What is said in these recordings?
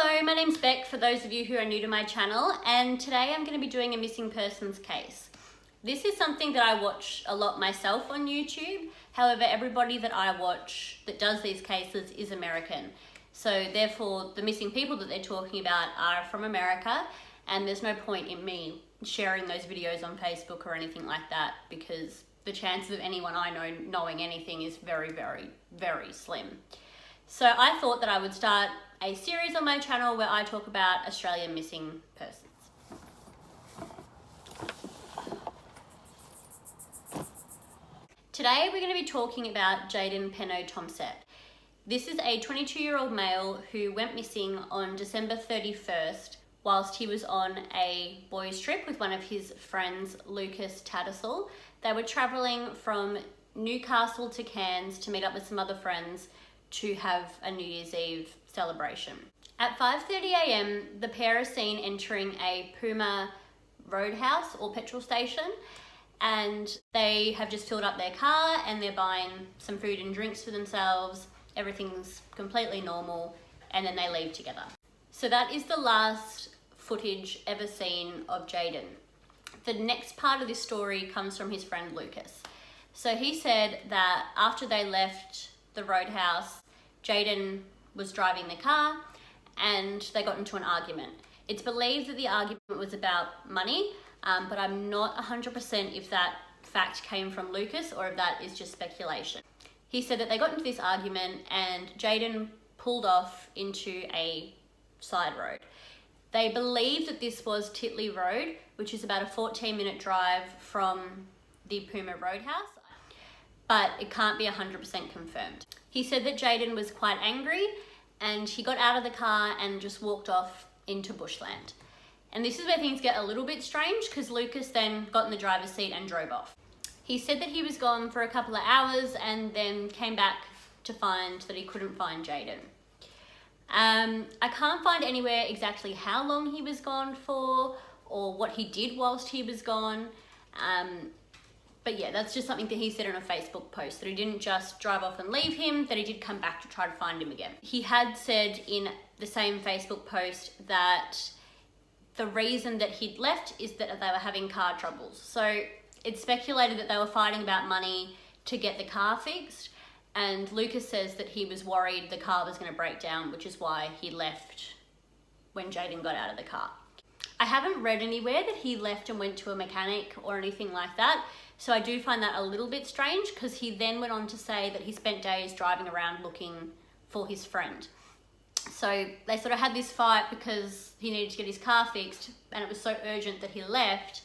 Hello, my name's Beck for those of you who are new to my channel, and today I'm going to be doing a missing persons case. This is something that I watch a lot myself on YouTube. However, everybody that I watch that does these cases is American. So therefore, the missing people that they're talking about are from America, and there's no point in me sharing those videos on Facebook or anything like that because the chances of anyone I know knowing anything is very, very, very slim. So I thought that I would start a series on my channel where I talk about Australian missing persons. Today we're going to be talking about Jayden Penno-Tompsett. This is a 22-year-old male who went missing on December 31st whilst he was on a boys' trip with one of his friends, Lucas Tattersall. They were travelling from Newcastle to Cairns to meet up with some other friends to have a New Year's Eve celebration. At 5:30 a.m, the pair are seen entering a Puma roadhouse or petrol station, and they have just filled up their car and they're buying some food and drinks for themselves. Everything's completely normal, and then they leave together. So that is the last footage ever seen of Jayden. The next part of this story comes from his friend Lucas. So he said that after they left the roadhouse, Jayden was driving the car and they got into an argument. It's believed that the argument was about money, but I'm not 100% if that fact came from Lucas or if that is just speculation. He said that they got into this argument and Jayden pulled off into a side road. They believe that this was Titley Road, which is about a 14-minute drive from the Puma Roadhouse, but it can't be 100% confirmed. He said that Jayden was quite angry and he got out of the car and just walked off into bushland. And this is where things get a little bit strange because Lucas then got in the driver's seat and drove off. He said that he was gone for a couple of hours and then came back to find that he couldn't find Jayden. I can't find anywhere exactly how long he was gone for or what he did whilst he was gone. But yeah, that's just something that he said on a Facebook post, that he didn't just drive off and leave him, that he did come back to try to find him again. He had said in the same Facebook post that the reason that he'd left is that they were having car troubles. So it's speculated that they were fighting about money to get the car fixed, and Lucas says that he was worried the car was going to break down, which is why he left when Jayden got out of the car. I haven't read anywhere that he left and went to a mechanic or anything like that, so I do find that a little bit strange because he then went on to say that he spent days driving around looking for his friend. So they sort of had this fight because he needed to get his car fixed and it was so urgent that he left,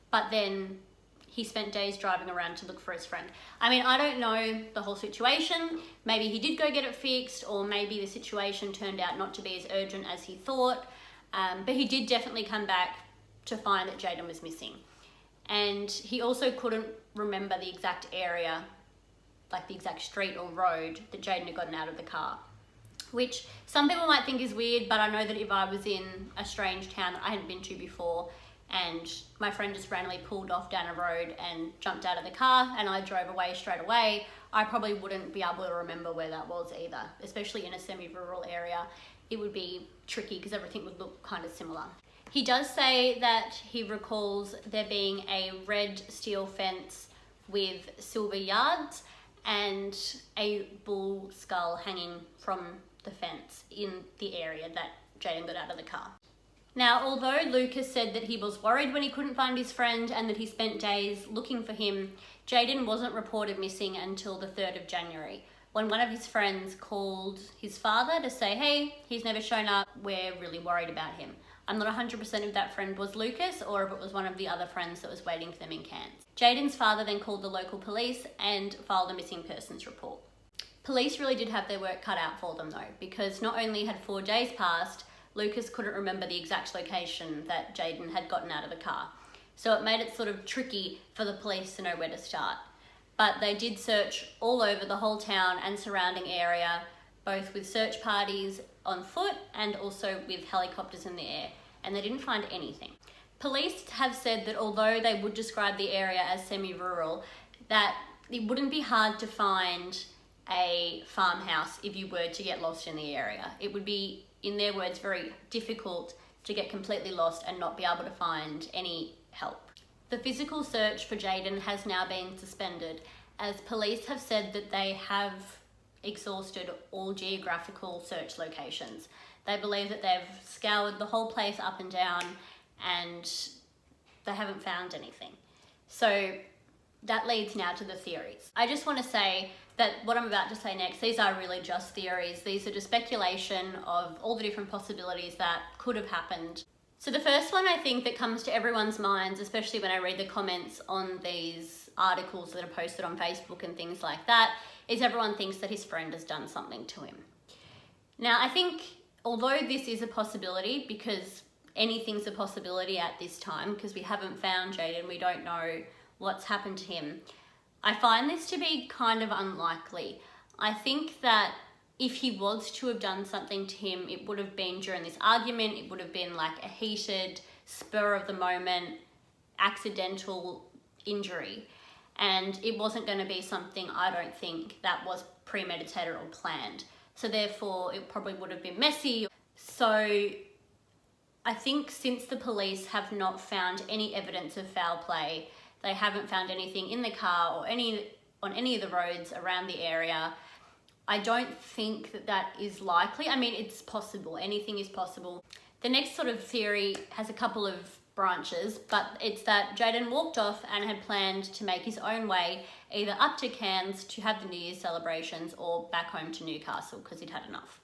but then he spent days driving around to look for his friend. I mean, I don't know the whole situation. Maybe he did go get it fixed, or maybe the situation turned out not to be as urgent as he thought. But he did definitely come back to find that Jayden was missing. And he also couldn't remember the exact area, like the exact street or road that Jayden had gotten out of the car. Which some people might think is weird, but I know that if I was in a strange town that I hadn't been to before and my friend just randomly pulled off down a road and jumped out of the car and I drove away straight away, I probably wouldn't be able to remember where that was either, especially in a semi-rural area. It would be tricky because everything would look kind of similar. He does say that he recalls there being a red steel fence with silver yards and a bull skull hanging from the fence in the area that Jayden got out of the car. Now, although Lucas said that he was worried when he couldn't find his friend and that he spent days looking for him, Jayden wasn't reported missing until the 3rd of January, when one of his friends called his father to say, hey, he's never shown up, we're really worried about him. I'm not 100% if that friend was Lucas or if it was one of the other friends that was waiting for them in Cairns. Jayden's father then called the local police and filed a missing persons report. Police really did have their work cut out for them though, because not only had 4 days passed, Lucas couldn't remember the exact location that Jayden had gotten out of the car. So it made it sort of tricky for the police to know where to start. But they did search all over the whole town and surrounding area, both with search parties on foot and also with helicopters in the air, and they didn't find anything. Police have said that although they would describe the area as semi-rural, that it wouldn't be hard to find a farmhouse if you were to get lost in the area. It would be in their words, very difficult to get completely lost and not be able to find any help. The physical search for Jayden has now been suspended, as police have said that they have exhausted all geographical search locations. They believe that they've scoured the whole place up and down and they haven't found anything. So that leads now to the theories. I just want to say that what I'm about to say next, these are really just theories. These are just speculation of all the different possibilities that could have happened. So the first one I think that comes to everyone's minds, especially when I read the comments on these articles that are posted on Facebook and things like that, is everyone thinks that his friend has done something to him. Now, I think although this is a possibility, because anything's a possibility at this time, because we haven't found Jayden, we don't know what's happened to him, I find this to be kind of unlikely. I think that if he was to have done something to him, it would have been during this argument. It would have been like a heated, spur of the moment, accidental injury. And it wasn't going to be something, I don't think, that was premeditated or planned. So therefore, it probably would have been messy. So I think since the police have not found any evidence of foul play, they haven't found anything in the car or on any of the roads around the area, I don't think that that is likely. I mean, it's possible. Anything is possible. The next sort of theory has a couple of branches, but it's that Jayden walked off and had planned to make his own way either up to Cairns to have the New Year's celebrations or back home to Newcastle because he'd had enough.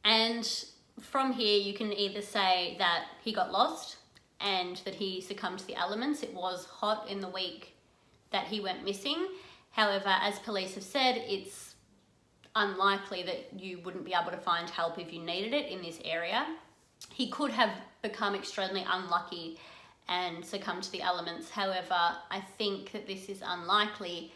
And from here, you can either say that he got lost and that he succumbed to the elements. It was hot in the week that he went missing. However, as police have said, it's unlikely that you wouldn't be able to find help if you needed it in this area. He could have become extremely unlucky and succumbed to the elements. However, I think that this is unlikely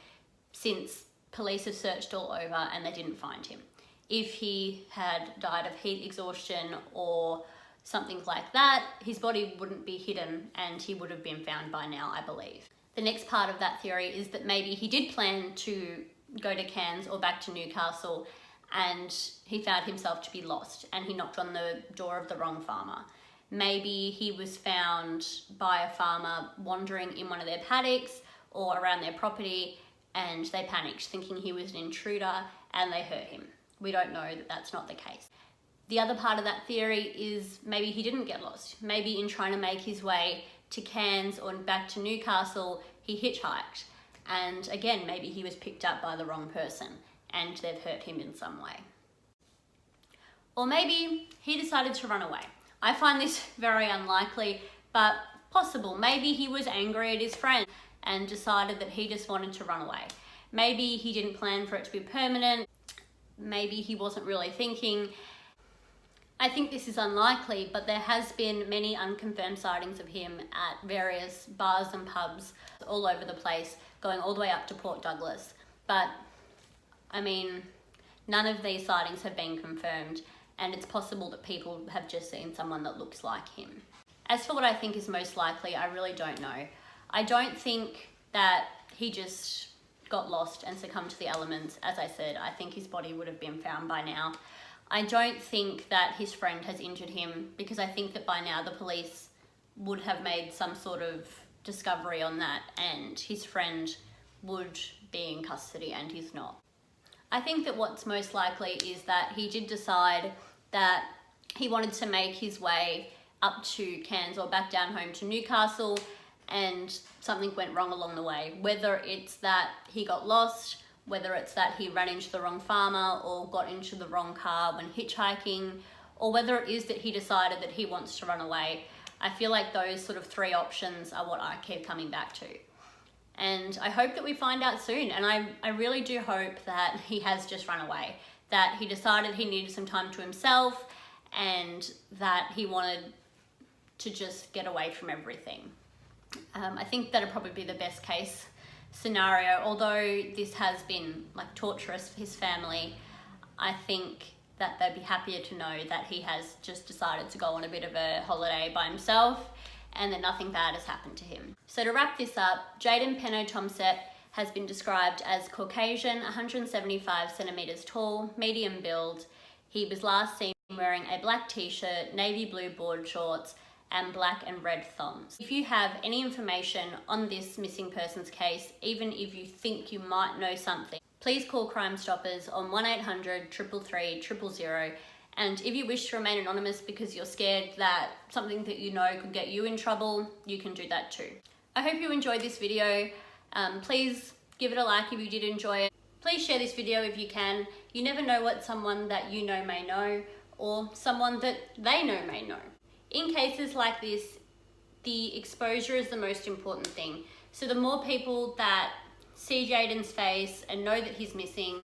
since police have searched all over and they didn't find him. If he had died of heat exhaustion or something like that, his body wouldn't be hidden and he would have been found by now, I believe. The next part of that theory is that maybe he did plan to go to Cairns or back to Newcastle and he found himself to be lost and he knocked on the door of the wrong farmer. Maybe he was found by a farmer wandering in one of their paddocks or around their property and they panicked thinking he was an intruder and they hurt him. We don't know that that's not the case. The other part of that theory is maybe he didn't get lost. Maybe in trying to make his way to Cairns or back to Newcastle, he hitchhiked. And again, maybe he was picked up by the wrong person and they've hurt him in some way. Or maybe he decided to run away. I find this very unlikely, but possible. Maybe he was angry at his friend and decided that he just wanted to run away. Maybe he didn't plan for it to be permanent. Maybe he wasn't really thinking. I think this is unlikely, but there has been many unconfirmed sightings of him at various bars and pubs all over the place, going all the way up to Port Douglas. But, I mean, none of these sightings have been confirmed, and it's possible that people have just seen someone that looks like him. As for what I think is most likely, I really don't know. I don't think that he just got lost and succumbed to the elements. As I said, I think his body would have been found by now. I don't think that his friend has injured him because I think that by now the police would have made some sort of discovery on that and his friend would be in custody and he's not. I think that what's most likely is that he did decide that he wanted to make his way up to Cairns or back down home to Newcastle and something went wrong along the way. Whether it's that he got lost, whether it's that he ran into the wrong farmer or got into the wrong car when hitchhiking, or whether it is that he decided that he wants to run away. I feel like those sort of three options are what I keep coming back to. And I hope that we find out soon. And I really do hope that he has just run away, that he decided he needed some time to himself and that he wanted to just get away from everything. I think that'd probably be the best case scenario. Although this has been like torturous for his family, I think that they'd be happier to know that he has just decided to go on a bit of a holiday by himself and that nothing bad has happened to him. So to wrap this up, Jayden Penno-Tompsett has been described as Caucasian, 175 centimeters tall, medium build. He was last seen wearing a black t-shirt, navy blue board shorts, and black and red thongs. If you have any information on this missing persons case, even if you think you might know something, please call Crime Stoppers on 1-800 333 000. And if you wish to remain anonymous because you're scared that something that you know could get you in trouble, you can do that too. I hope you enjoyed this video. Please give it a like if you did enjoy it. Please share this video if you can. You never know what someone that you know may know, or someone that they know may know. In cases like this, the exposure is the most important thing. So the more people that see Jayden's face and know that he's missing,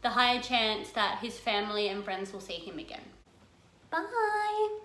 the higher chance that his family and friends will see him again. Bye!